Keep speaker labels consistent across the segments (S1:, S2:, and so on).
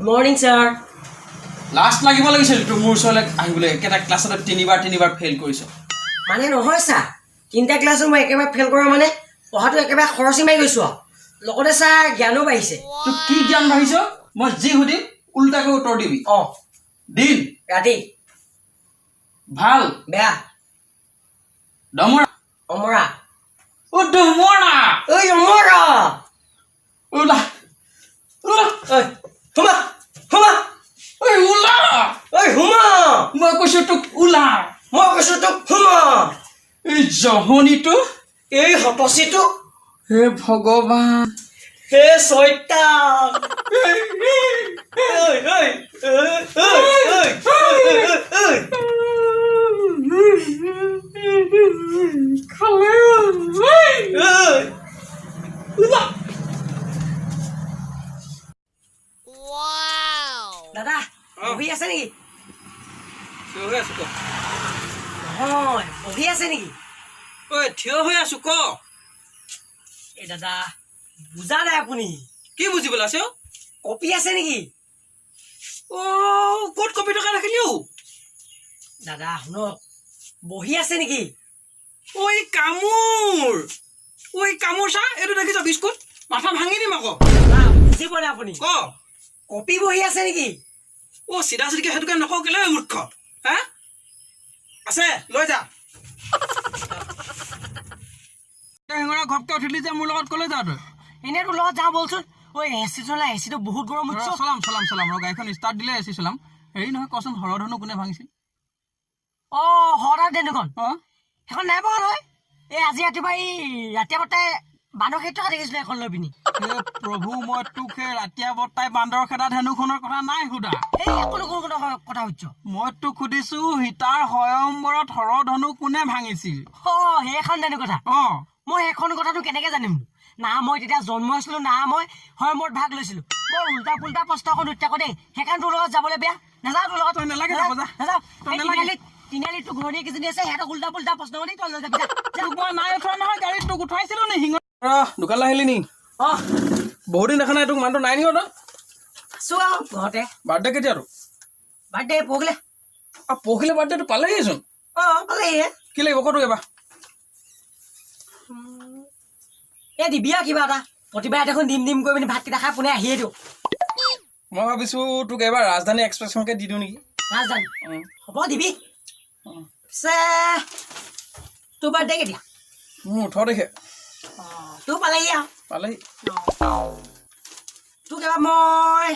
S1: Morning sir.
S2: Last লাগিব লাগিছিল তো মোৰ ওচৰলৈ আহিবলৈ একেটা ক্লাছতে তিনিবাৰ ফেইল কৰিছ
S1: মানে নহয় ছাৰ, তিনিটা ক্লাছত মই একেবাৰে ফেইল কৰা মানে পঢ়াটো একেবাৰে খৰচি মাৰি গৈছোঁ আৰু লগতে ছাৰ জ্ঞানো বাঢ়িছে।
S2: তোৰ কি জ্ঞান বাঢ়িছ? মই যি সুধিম উল্টাকৈ উত্তৰ দিবি। দিন
S1: ৰাতি
S2: ভাল
S1: বেয়া
S2: ডমৰা
S1: অমৰা
S2: অ ডমৰা
S1: ঐ অমৰা
S2: উলা উলা
S1: ঐ হুমা হুমা
S2: ঐ উলা
S1: ঐ হুমা
S2: মই কৈছো তোক উলা
S1: মই কৈছোঁ তোক হুমা
S2: এই জহনীটো
S1: এই হতচিটো
S2: হে ভগৱান
S1: হে চৈতান দাদা বহি আছে নেকি? নহয় বহি আছে নেকি?
S2: থিয় হৈ আছো ক
S1: এই দাদা বুজা নাই আপুনি?
S2: কি বুজিবলৈ আছে
S1: কপি আছে নেকি?
S2: অ ক'ত কপি টকা ৰাখিলিও
S1: দাদা শুনক, বহি আছে নেকি?
S2: ঐ কামোৰ চা এইটো দেখিছ বিস্কুট মাথা ভাঙি দিম আকৌ।
S1: দাদা বুজি পোৱা নাই আপুনি?
S2: ক
S1: কপি বহি আছে নেকি?
S2: অ চিধা চিধিকে সেইটোকে নকওঁ কেলে মূৰ্খ হা আছে লৈ যা হেঙৰা ঘপকে উঠিলি যে মোৰ লগত কলৈ যা তই
S1: এনেই তোৰ লগত যাওঁ বলচোন। ঐ এচি চলাই, এচিটো বহুত গৰম উঠিছে।
S2: চলাম ৰ গাড়ীখন ষ্টাৰ্ট দিলে এচি চলাম। হেৰি নহয় কচোন হৰধনু কোনে ভাঙিছিল?
S1: অ হঠাৎ তেনেকুৱান
S2: অ
S1: সেইখন নাই পোৱা নহয়। এই আজি ৰাতিপুৱা এই ৰাতিপুৱা বৰ্তাই বান্দৰ খেতি থকা দেখিছিলো এখন লৈ পিনি।
S2: হে প্ৰভু মই তোক সেই ৰাতিয়া বৰ্তাই বান্দৰ খেদা ধেনুখনৰ কথা নাই সোধা।
S1: এই কোনো কথা সুধিছ?
S2: মই তোক সুধিছো সীতাৰ স্বয়ম্বৰত হৰধনু কোনে ভাঙিছিল?
S1: অ সেইখন তেনে কথা।
S2: অ
S1: মই সেইখন কথাটো কেনেকে জানিম? না মই তেতিয়া জন্ম হৈছিলো, না মই স্বয়ম্বৰত ভাগ লৈছিলো। মই উল্টা পুল্টা প্ৰশ্ন অকণ উত্তৰ দে সেইকাৰণে তোৰ লগত যাবলৈ বেয়া। নাযাওঁ তোৰ লগত।
S2: তই নালাগে যাব যা।
S1: নাযাওঁ।
S2: তই নালাগে।
S1: তিনিআলিত তোৰ ঘৰণী কেইজনী আছে, সিহঁতক উল্টা পুল্টা প্ৰশ্ন কৰি তই লৈ যাবি।
S2: মই নাই উঠোৱা নহয় গাড়ীত তোক উঠাইছিলো নি শিঙৰ দোকানলৈ আহিলি নি?
S1: অ
S2: বহুত দিন দেখা নাই তোক মানুহটো নাই নি তই?
S1: আছো আৰু ঘৰতে।
S2: বাৰ্থডে কেতিয়া তোৰ?
S1: বাৰ্থডে পৰহিলে।
S2: পৰহিলে বাৰ্থডেটো পালেহিচোন।
S1: অ পালেহি।
S2: কি লাগিব ক তোক এবাৰ?
S1: এই দিবি আৰু কিবা এটা। প্ৰতিবাৰে দেখোন দিম কৰি পিনি ভাতকেইটা খাই পোনে আহিয়ে দিওঁ।
S2: মই ভাবিছো তোক এবাৰ ৰাজধানী এক্সপ্ৰেছখনকে দি দিওঁ নেকি?
S1: ৰাজধানী হ'ব দিবি। পিছে তোৰ বাৰ্থডে কেতিয়া?
S2: মোৰ 18 তাৰিখে।
S1: তোৰ পালেহি আৰু।
S2: পালেহি।
S1: তোক এবাৰ মই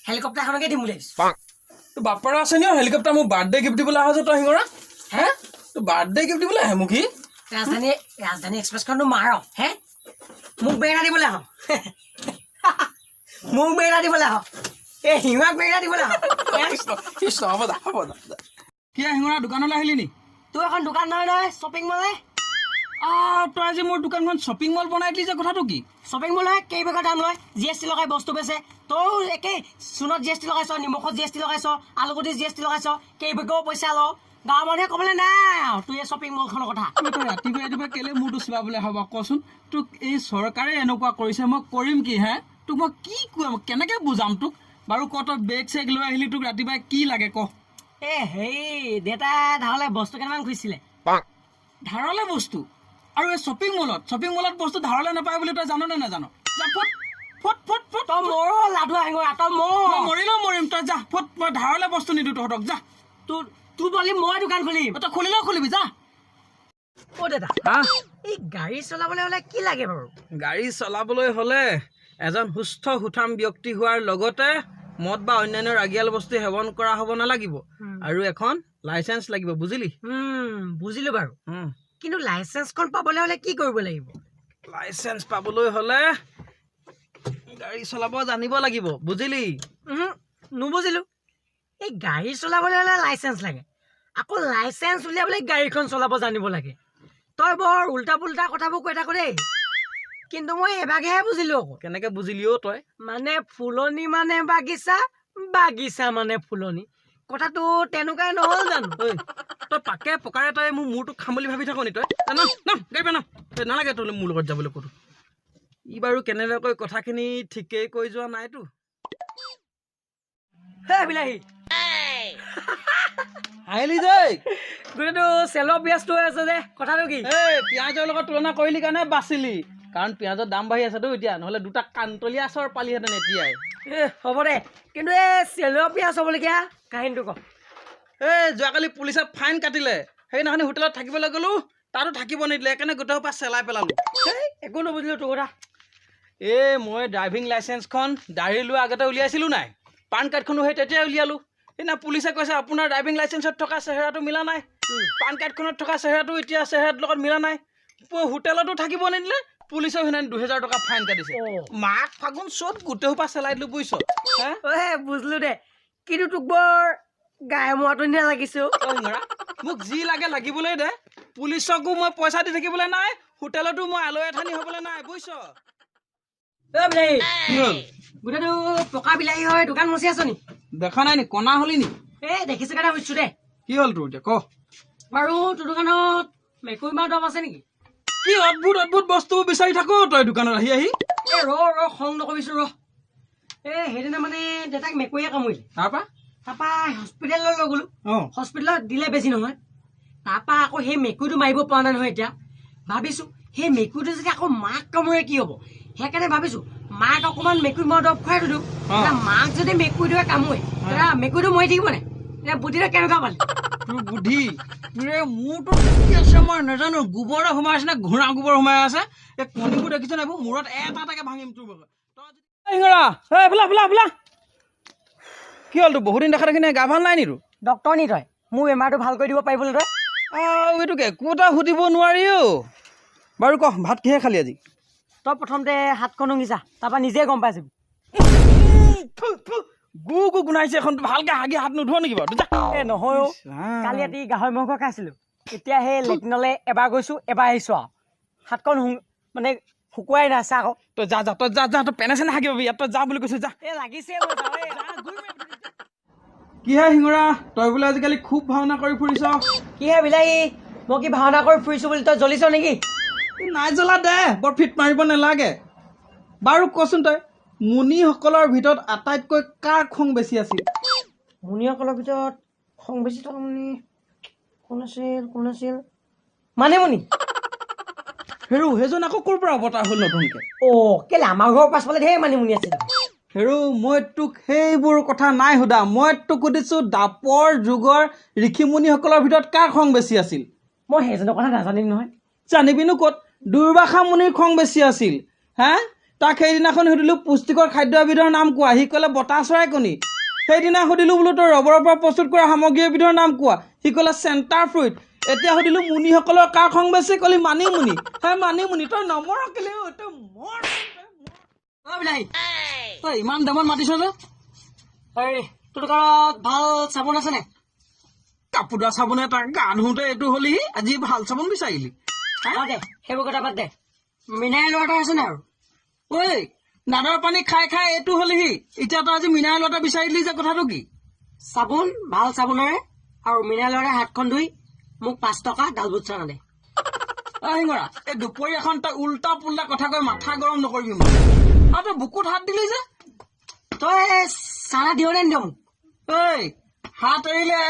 S1: হেলিকপ্টাৰ এখনকে দিম বুলি ভাবিছো।
S2: তোৰ বাপ্পাৰা আছে নি হেলিকপ্টাৰ মোক বাৰ্থডে গিফ্ট দিবলৈ আহ যে তই শিঙৰা? হে তোৰ বাৰ্থডে গিফ্ট দিবলৈ আহে মোক সি?
S1: ৰাজধানী এক্সপ্ৰেছখনটো মাৰ হে মোক বেঙেনা দিবলৈ আহ। মোক বেঙেনা দিবলৈ আহ। এই শিঙৰাক বেঙেনা দিবলৈ আহ।
S2: কৃষ্ণ হ'ব দা কি শিঙৰা দোকানলৈ আহিলি নি?
S1: তোৰ এখন দোকান নহয় শ্বপিং মলে।
S2: তই আজি মোৰ দোকানখন শ্বপিং মল বনাই দিলি যে কথাটো কি?
S1: শ্বপিং মল হয় কেইবাৰ দাম লয়, GST লগাই বস্তু বেচে। তইও একেই চূণত GST লগাইছ, নিমখত GST লগাইছ, আলুগুটি GST লগাইছ, কেইবাৰো পইচা ল। গাঁৱৰ মানুহে ক'বলৈ নাই আৰু তোৰ এই শ্বপিং মলখনৰ কথা।
S2: তই ৰাতিপুৱা কেলে মোৰটো চলাবলৈ হ'ব কচোন? তোক এই চৰকাৰে এনেকুৱা কৰিছে মই কৰিম কি হে? তোক মই কি কেনেকে বুজাম তোক বাৰু? ক তই বেগ চেগ লৈ আহিলি, তোক ৰাতিপুৱাই কি লাগে ক?
S1: হেৰি দেউতা ধাৰলৈ বস্তু কেইটামান খুজিছিলে।
S2: ধাৰলে বস্তু? আৰু এই শ্বপিং মলত বস্তু ধাৰলে নাপায় বুলি তই জান নে নাজানো? যা ফুট ফুট ফুট ফুট
S1: তই মৰ লাডু আহিঙৰা তই
S2: মৰিম তই যা ফুট। মই ধাৰলে বস্তু নিদিওঁ তহঁতক যা।
S1: তোৰ বলি মই দোকান খুলিম।
S2: তই খুলিলেও খুলিবি যা।
S1: অ দাদা এই গাড়ী চলাবলৈ হলে কি লাগে বাৰু?
S2: গাড়ী চলাবলৈ হলে এজন সুস্থ সুঠাম ব্যক্তি হোৱাৰ লগতে মদ বা অন্যান্য ৰাগিয়াল বস্তু সেৱন কৰা হ'ব নালাগিব, আৰু এখন লাইচেন্স লাগিব। বুজিলি?
S1: বুজিলো বাৰু। কিন্তু লাইচেন্সখন পাবলৈ হলে কি কৰিব লাগিব?
S2: লাইচেন্স পাবলৈ হলে গাড়ী চলাব জানিব লাগিব। বুজিলি?
S1: নুবুজিলো। এই গাড়ী চলাবলৈ হলে লাইচেন্স লাগে, আকৌ লাইচেন্স উলিয়াবলৈ গাড়ীখন চলাব জানিব লাগে। তই বৰ উল্টা পুল্টা কথাবোৰ কৈ থাকো দেই। কিন্তু মই এভাগেহে বুজিলো আকৌ।
S2: কেনেকে বুজিলি অ তই?
S1: মানে ফুলনি মানে বাগিচা, বাগিচা মানে ফুলনি। কথাটো তেনেকুৱাই নহ'ল জানো?
S2: তই পাকে পকাৰে তই মোৰ মূৰটো খাম বুলি ভাবি থাক নি তই? গাড়ী নালাগে তোৰ মোৰ লগত যাবলৈ ক'তো। ই বাৰু কেনেবাকৈ কথাখিনি ঠিকেই কৈ যোৱা নাইতো।
S1: হে বিলাহী
S2: আহিলি যে
S1: গোটেইটো চেলৰ ব্যস্ত হৈ আছে যে কথাটো কি
S2: এই পিঁয়াজৰ লগত তুলনা কৰিলি কাৰণে বাচিলি কাৰণ পিঁয়াজৰ দাম বাঢ়ি আছেতো এতিয়া নহ'লে দুটা কান্তলীয়া আচৰ পালিহেঁতেন এতিয়াই
S1: হ'ব দে কিন্তু এই চেলৰ পিঁয়াজ হ'বলগীয়া কাহিনীটো ক
S2: এই যোৱাকালি পুলিচে ফাইন কাটিলে সেইদিনাখনি হোটেলত থাকিবলৈ গ'লো তাতো থাকিব নিদিলে সেইকাৰণে গোটেই সোপা চেলাই পেলালো
S1: একো নুবুজিলোঁ তোৰ কথা
S2: এই মই ড্ৰাইভিং লাইচেঞ্চখন দাঢ়ি লোৱা আগতে উলিয়াইছিলোঁ নাই পান কাৰ্ডখনো সেই তেতিয়াই উলিয়ালোঁ সেইদিনা পুলিচে কৈছে আপোনাৰ ড্ৰাইভিং লাইচেঞ্চত থকা চেহেৰাটো মিলা নাই পান কাৰ্ডখনত থকা চেহেৰাটো এতিয়া চেহেৰাটোৰ লগত মিলা নাই হোটেলতো থাকিব নিদিলে পুলিচেও সেইদিনা 2000 টকা ফাইন কাটিছে মাঘ ফাগুন চব গোটেই সোপা চেলাই দিলোঁ বুজিছ
S1: বুজিলোঁ দে কিন্তু তোক বৰ গায়ে মৰাটো নিচিনা লাগিছে
S2: মোক যি লাগে লাগিবলৈ দে পুলিচকো মই পইচা দি থাকিবলৈ নাই হোটেলতো মই আলহী এঠানি হ'বলৈ নাই বুজিছ
S1: গোটেইটো পকা বিলাহী হয় দোকান মচি আছ নি
S2: দেখা নাই নি কণা হলি নি
S1: এই দেখিছো কাৰণে সুধিছো দে
S2: কি হ'ল তোৰ এতিয়া ক
S1: বাৰু তোৰ দোকানত মেকুৰী মাৰ দৰৱ আছে নেকি
S2: কি অদ্ভুত অদ্ভুত বস্তুবোৰ বিচাৰি থাকো তই দোকানত আহি আহি
S1: এই খং নকৰিছো সেইদিনা মানে দেউতাক মেকুৰীয়ে কামুৰিলে তাৰপা হস্পিটেললৈ লৈ গ'লো হস্পিটেলত দিলে বেছি নহয় তাৰপা আকৌ সেই মেকুৰীটো মাৰিব পৰা নাই নহয় এতিয়া ভাবিছো সেই মেকুৰীটো যদি আকৌ মাক কামোৰে কি হ'ব সেইকাৰণে ভাবিছো মাক অকণমান মেকুৰী মৰা দৰৱ খুৱাই দিলো মাক যদি মেকুৰীটোৱে কামোৰে তেতিয়া মেকুৰীটো মৰি থাকিব নে বুদ্ধিটো কেনেকুৱা পালি
S2: তোৰ বুদ্ধি মোৰতো কি আছে মই নাজানো গোবৰে সোমাই আছে নে ঘোঁৰা গোবৰ সোমাই আছে এই কণীবোৰ দেখিছ নাই মূৰত এটা এটাকে ভাঙিম তোৰ কি হ'ল তোৰ বহুত দিন দেখা দেখি নাই গা ভাল নাই নি তোৰ
S1: ডক্তৰ নি তই মোৰ বেমাৰটো ভাল কৰি দিব পাৰিবলৈ তই
S2: এইটোকে একো এটা সুধিব নোৱাৰি বাৰু ক ভাত কিহে খালি আজি
S1: তই প্ৰথমতে হাতখন উঙিছা তাৰপৰা নিজে গম পাইছো
S2: গু গুণাইছে এখন ভালকে হাগি হাত নুধুৱ নেকি বাৰু
S1: এ নহয় কালি ৰাতি গাহৰি মাংস খাইছিলো এতিয়া সেই লেট্ৰিনলৈ এবাৰ গৈছো এবাৰ আহিছো আৰু হাতখন মানে শুকুৱাই নাছে আকৌ
S2: তই যা তই পেনে চেনে হাগি পাবি ইয়াত তই যা বুলি কৈছো যা
S1: এই লাগিছে
S2: কিহে শিঙৰা তই বোলে আজিকালি খুব ভাওনা কৰি ফুৰিছ
S1: কিহে বিলাহী মই কি ভাওনা কৰি ফুৰিছো বুলি তই জ্বলিছ নেকি
S2: নাই জ্বলা দে বৰ ফিট মাৰিব নালাগে বাৰু কচোন তই মুনিসকলৰ ভিতৰত আটাইতকৈ কাৰ খং বেছি আছিল
S1: মুনিসকলৰ ভিতৰত খং বেছি থকা মুনি কোন আছিল মানিমুনি
S2: হেৰু সেইজন আকৌ ক'ৰ পৰা অৱতাৰ হ'ল নতুনকে
S1: কেলে আমাৰ ঘৰৰ পাছফালে ঢেৰ মানিমুনি আছিল
S2: হেৰু মই তোক সেইবোৰ কথা নাই সোধা মই তোক সুধিছো দাপৰ যুগৰ ঋষি মুনিসকলৰ ভিতৰত কাৰ খং বেছি আছিল
S1: মই সেইজনৰ কথা নাজানিম নহয়
S2: জানিবিনো ক'ত দুৰ্বাসা মুনিৰ খং বেছি আছিল হা তাক সেইদিনাখন সুধিলোঁ পুষ্টিকৰ খাদ্য এবিধৰ নাম কোৱা সি ক'লে বতাহ চৰাই কণী সেইদিনা সুধিলোঁ বোলো তই ৰবৰৰ পৰা প্ৰস্তুত কৰা সামগ্ৰী এবিধৰ নাম কোৱা সি ক'লে চেণ্টাৰ ফ্ৰুইট এতিয়া সুধিলোঁ মুনিসকলৰ কাৰ খং বেছি ক'লি মানিমুনি মানিমুনি তই নম্বৰ কেলে তই মৰ তই ইমান দামত মাতিছ যে
S1: তোৰ দোকানত ভাল চাবোন আছে নে
S2: কাপোৰ ধোৱা চাবোনে তই গা ধুওঁতে এইটো হ'লি আজি ভাল চাবোন বিচাৰিলি
S1: সেইবোৰ কথা বাদ দে মিনাৰেল ৱাটাৰ আছে নে আৰু
S2: ঐ নাদৰ পানী খাই খাই এইটো হ'লিহি এতিয়া তই আজি মিনাৰেল ৱাটাৰ বিচাৰিলি যে কথাটো কি
S1: চাবোন ভাল চাবোনেৰে আৰু মিনাৰেল ৱাটাৰ হাতখন ধুই মোক 5 টকা ডালবুট চানা দে
S2: শিঙৰা এই দুপৰীয়াখন তই উল্টা পুল্টা কথা কৈ মাথা গৰম নকৰিবি আৰু তই বুকুত হাত দিলি যে
S1: তই চানা দিয় নে নিদিয় মোক
S2: ঐ হাত এৰিলে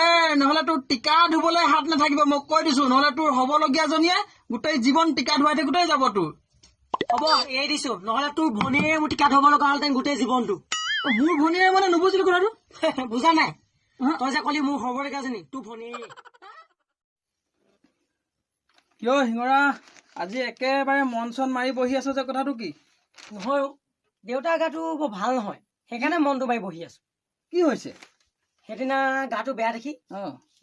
S2: নহ'লে তোৰ টিকা ধুবলৈ হাত নাথাকিব মই কৈ দিছো নহ'লে তোৰ হ'বলগীয়াজনীয়ে গোটেই জীৱন টিকা ধুৱাই থাকোঁতেই যাব তোৰ
S1: হ'ব এৰি দিছো নহ'লে তোৰ ভনীয়ে মোৰ টিকা ধুব লগা হ'লহেঁতেন গোটেই জীৱনটো
S2: মোৰ ভনীয়ে মানে নুবুজিলো কথাটো
S1: বুজা নাই তই যে কলি মোৰ হ'বলগীয়াজনী তোৰ ভনীয়ে
S2: কিয় শিঙৰা আজি একেবাৰে মন চন মাৰি বহি আছ যে কথাটো কি
S1: নহয় দেউতাৰ গাটো বৰ ভাল নহয় সেইকাৰণে মনটো মাৰি বহি আছো
S2: কি হৈছে
S1: সেইদিনা গাটো বেয়া দেখি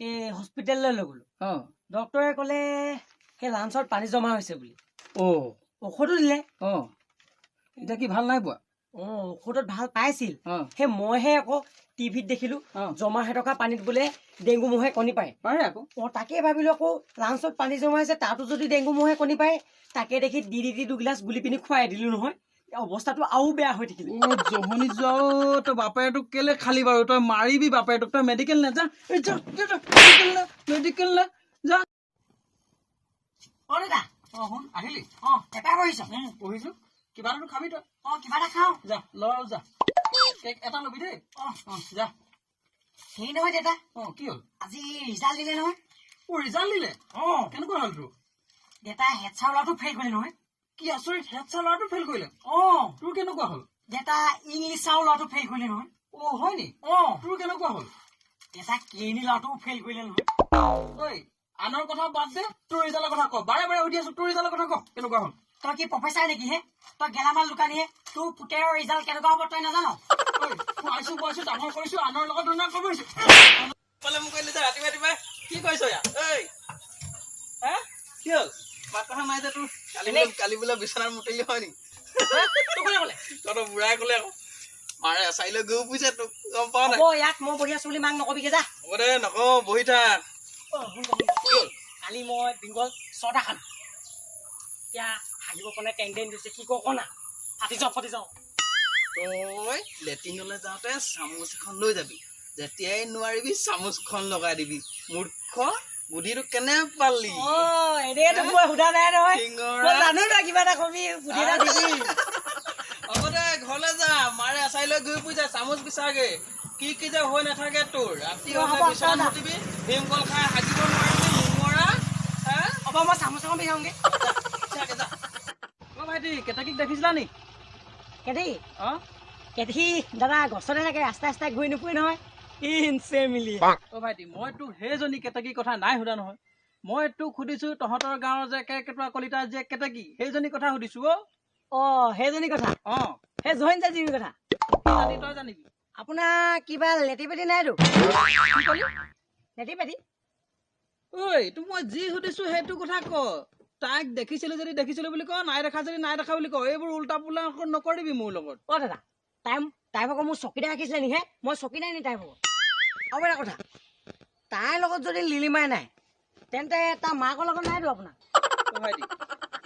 S1: এই হস্পিটেললৈ লৈ গ'লো ডক্তৰে ক'লে সেই লাঞ্চত পানী জমা হৈছে বুলি ঔষধো দিলে
S2: এতিয়া কি ভাল নাই পোৱা
S1: ঔষধত ভাল পাইছিল সেই মইহে আকৌ টিভিত দেখিলো জমা হৈ থকা পানীত বোলে ডেংগু মহে কণী পাৰে
S2: আকৌ
S1: তাকে ভাবিলো আকৌ লাঞ্চত পানী জমা হৈছে তাতো যদি ডেংগু মহে কণী পাৰে তাকে দেখি দি 2 গিলাচ গুলি পিনি খুৱাই দিলো নহয় অৱস্থাটো আৰু বেয়া হৈ থাকিলে
S2: জহনি যোৱাও তই বাপেৰটোক কেলে খালি বাৰু তই মাৰিবি বাপেৰটোক তই মেডিকেল নাযা মেডিকেল না যা আহিলি পঢ়িছো কিবা এটা খাবি তই
S1: কিবা এটা খাওঁ
S2: যা ল'ৰা যা কেক এটা ল'বি দেই যা
S1: সেই নহয় দেউতা,
S3: কি হ'ল?
S1: আজি ৰিজাল্ট দিলে নহয়।
S3: ৰিজাল্ট দিলে? কেনেকুৱা হ'ল তোৰ?
S1: দেউতা হেড ছাৰ ল'ৰাটো ফেইল কৰিলে নহয়।
S3: কি আচৰিত, হেড ছাৰ ল'ৰাটো ফেইল কৰিলে? তোৰ কেনেকুৱা হ'ল?
S1: দেউতা ইংলিছ ছাৰ ল'ৰাটো ফেইল কৰিলে নহয়।
S3: হয় নি? তোৰ কেনেকুৱা হ'ল?
S1: দেউতা কেনি ল'ৰাটোও ফেইল কৰিলে নহয়।
S3: ঐ, আনৰ কথা বাদ দে, তোৰ ৰিজাল্টৰ কথা ক। বাৰে বাৰে সুধি আছো, তোৰ ৰিজাল্টৰ কথা ক। কেনেকুৱা হ'ল?
S1: তই কি প্ৰফেচাৰ নেকি হে? তই গেলামাল দোকানীহে। তোৰ পুতেৰৰ ৰিজাল্ট কেনেকুৱা হ'ব তই নাজান?
S3: খুৱাইছো খুৱাইছো, ডাঙৰ কৰিছো, আনৰ লগত ধুনীয়া কৰিছো। মোক কৈলে যে ৰাতিপুৱা ৰাতিপুৱাই কি কৰিছ ইয়াত? কি হ'ল? মাত কথা নাই যে তোৰ? কালি বোলে বিচনাৰ মুতলি হয় নি? তহঁতৰ বুঢ়াই ক'লে আকৌ মাৰে এচাৰিলৈ গৰু পুহিছে তোক, গম পাৱ নাই?
S1: ইয়াত মই বহি আছো বুলি মাক নকবিগে যা।
S3: হ'ব দে, নকওঁ, বহি থাক।
S1: কালি মই বিংগল 6টা খালো। এতিয়া হাগিব কনে টেং দিছে, কি কওঁ কনা ফাটি যাওঁ।
S3: তই লেট্ৰিনলৈ যাওঁতে চামুচ এখন লৈ যাবি, যেতিয়াই নোৱাৰিবি চামুচখন লগাই দিবি। মূৰ্খ, বুদ্ধিটো কেনে পালি?
S1: এনেইতো মই সোধা নাই নহয়।
S3: শিঙৰা।
S1: মই জানো তই কিবা এটা কবি, বুদ্ধি এটা দিবি।
S3: হ'ব দে, ঘৰলৈ যা, মাৰে এচাৰিলৈ গৈ পুহিছে, চামুচ বিচাৰগে। কি যে হৈ নাথাকে তোৰ, ৰাতি হ'লে বিচনাত মুতিবি, ভীমকল খাই হাগিব নোৱাৰিবি, শিঙৰা।
S1: হ'ব মই চামুচ এখন বিচাৰোঁগে।
S3: ভাইটি, কেতাকিক দেখিছিলা নি?
S1: কেতি দাদা গছতে থাকে, ৰাস্তাই ঘূৰি নুফুৰে নহয়।
S2: ভাইটি, মই তোক সেইজনী কেতেকীৰ কথা নাই সোধা নহয়। মই তোক সুধিছো তহঁতৰ গাঁৱৰ যে কেৰ্কেটুৱা কলিতা যে কেতেকী, সেইজনী কথা সুধিছো।
S1: সেইজনী কথা, সেই জইন জাতিৰ কথা।
S2: তই জানিবি?
S1: আপোনাৰ কিবা লেটি পেটি নাইতো? লেটি পেটি?
S2: ঐ, তোক মই যি সুধিছো সেইটো কথা ক। তাইক দেখিছিলো যদি দেখিছিলো বুলি ক, নাই দেখা যদি নাই দেখা বুলি ক। এইবোৰ উল্টা পুল্টা নকৰিবি মোৰ লগত।
S1: দাদা, তাই ভাগৰ মোৰ চকীদাৰ ৰাখিছিলে নিহে, মই চকীদাৰ নি তাই ভাগৰ। আৰু এটা কথা, তাইৰ লগত যদি লিলিমাই নাই, তেন্তে তাৰ মাকৰ লগত নাইতো আপোনাৰ।
S2: ভাইটি,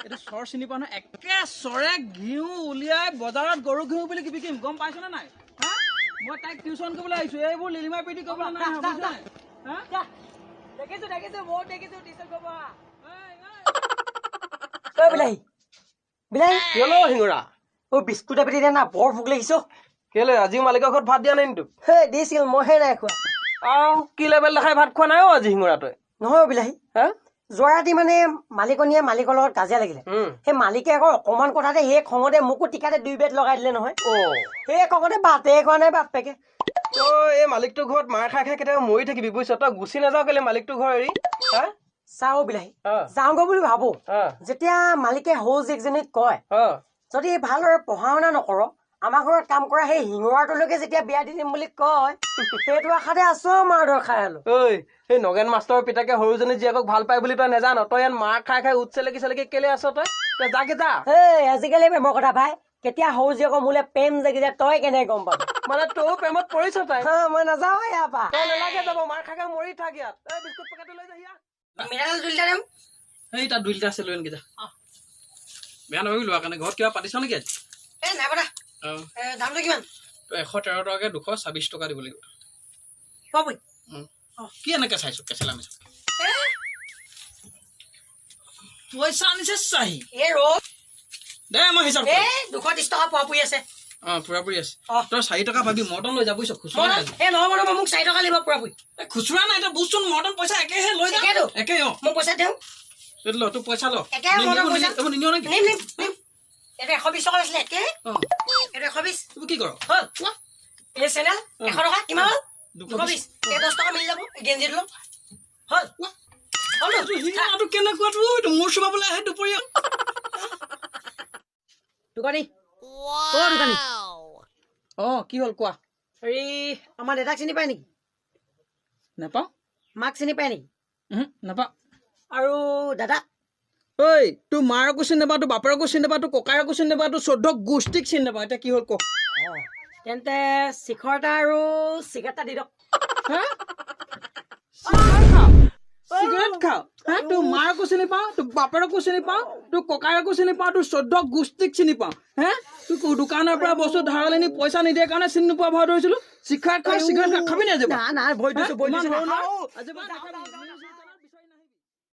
S2: এইটো চৰ চিনি পোৱা নহয়? একে চৰে ঘিউ উলিয়াই বজাৰত গৰু ঘিউ বুলি বিকিম, গম পাইছনে নাই? মই তাইক টিউচন কৰিবলৈ আহিছো, এইবোৰ লিলিমাই পিটি কৰিবলৈ নাই।
S1: দেখিছো বহুত দেখিছো টিউচন কৰিব। বিলাহী
S3: শিঙৰা
S1: বিস্কুট এপেটি দে না, বৰ ভোক লাগিছ।
S3: কেলে আজিও মালিকৰ ঘৰত ভাত দিয়া নাই তোক?
S1: দিছিল, মইহে নাই খোৱা।
S3: কি লেবেল দেখাই ভাত খোৱা নাই আজি শিঙৰা তই?
S1: নহয় বিলাহী, যোৱা ৰাতি মানে মালিকনীয়ে মালিকৰ লগত কাজিয়া লাগিলে। সেই মালিকে আকৌ অকমান কথাতে সেই খঙতে মোকো টিকাতে 2 বেট লগাই দিলে নহয়। সেই খঙতে ভাতে খোৱা নাই বাপেকে।
S3: তই এই মালিকটোৰ ঘৰত মাৰ খাই কেতিয়াবা মৰি থাকিবি বুজিছ। তই গুচি নাযাও কেলে মালিকটোৰ ঘৰ এৰি?
S1: চাও বিলাহী, যাওঁগৈ বুলি ভাবো। যেতিয়া মালিকে সৌ জীয়েকজনীক কয় যদি ভালদৰে পঢ়া শুনা নকৰ, আমাৰ ঘৰত কাম কৰা সেই শিঙৰাটোলৈকে যেতিয়া বিয়া দি দিম বুলি কয়, সেইটো আশাতে আছো মাৰ ধৰ খাই আলো।
S3: সেই নগেন মাষ্টৰৰ পিতাকে সৰুজনী জীয়েকক ভাল পাই বুলি তই নেজান? তই ইয়াত মাৰ খাই উঠ চেলেকি কেলে আছ? তই যাকে যা।
S1: আজিকালি প্ৰেমৰ কথা ভাই, কেতিয়া সৰু জীয়েকৰ মোলে প্ৰেম জাগি যায় তই কেনেকে গম পাবি?
S3: মানে তইও প্ৰেমত পৰিছ তাই?
S1: মই নাযাওঁ ইয়াৰ পৰা।
S3: তই নালাগে যাব, মাৰ খাই মৰি থাক ইয়াত। বিস্কুট পেকেটটো লৈ যা।
S1: মিঠাতেল 2 লিটাৰ দিম।
S3: এই তাত 2 লিটাৰ আছে, লৈ আনকি যা। বেয়া নাপাবি লোৱাৰ কাৰণে। ঘৰত কিবা পাতিছ নেকি আজি?
S1: নাই পতা। দামটো কিমান?
S3: তই 113 টকাকে 226 টকা দিব লাগিব। কি এনেকে চাইছো কেঁচেলা মিছা? পইচা আনিছে চাহি দে, মই হিচাপ
S1: 230 টকা পোৱা পুৰি আছে।
S3: পুৰাপুৰি আছে। তই 4 টকা পাবি, মৰ্টন লৈ যা বুজিছ। খুচুৰা নাই,
S1: নহব মোক 4 টকা লাগিব পুৰা পুৰি।
S3: খুচুৰা নাই। তই বুজচোন, মৰ্টন পইচা একেহে লৈ যা। একে
S1: মোক পইচা দিওঁ।
S3: ল, তোৰ পইচা ল।
S1: নিনিয় নেকি? 120 টকা আছিলে একে। 120
S3: কি কৰ?
S1: এই চেনেল 100 টকা কিমান হ'ল? 220। 10 টকা মিলি যাব গেঞ্জিটো ল।
S3: কেনেকুৱা মোৰ চুবাবলৈ আহে দুপৰীয়া।
S1: দোকানী
S2: কি হ'ল কোৱা?
S1: আমাৰ দেউতাক চিনি পায় নেকি?
S2: নাপাওঁ।
S1: মাক চিনি পায় নেকি?
S2: নাপাওঁ।
S1: আৰু দাদা?
S2: তোৰ মাৰকো চিনি নাপাওঁ, তোৰ বাপেৰকো চিনি নাপাওঁ, তোৰ ককাৰকো চিনি নাপাওঁ, তোৰ 14 গোষ্ঠীক চিনি নাপাওঁ। এতিয়া কি হ'ল ক?
S1: তেন্তে শিখৰ এটা আৰু চিগাৰেট এটা দি দিয়ক।
S2: চিগাৰেট খাওঁ? তোৰ মাৰকো চিনি পাওঁ, তোৰ বাপেৰকো চিনি পাওঁ, তোৰ ককাৰকো চিনি পাওঁ, তোৰ 14 গোষ্ঠীক চিনি পাওঁ। তোৰ দোকানৰ পৰা বস্তু ধাৰলৈ নি পইচা নিদিয়াৰ কাৰণে চিনি নোপোৱা ভাও ধৰিছিলো। চিগাৰেট খাবি নে?
S1: ভয় দিছো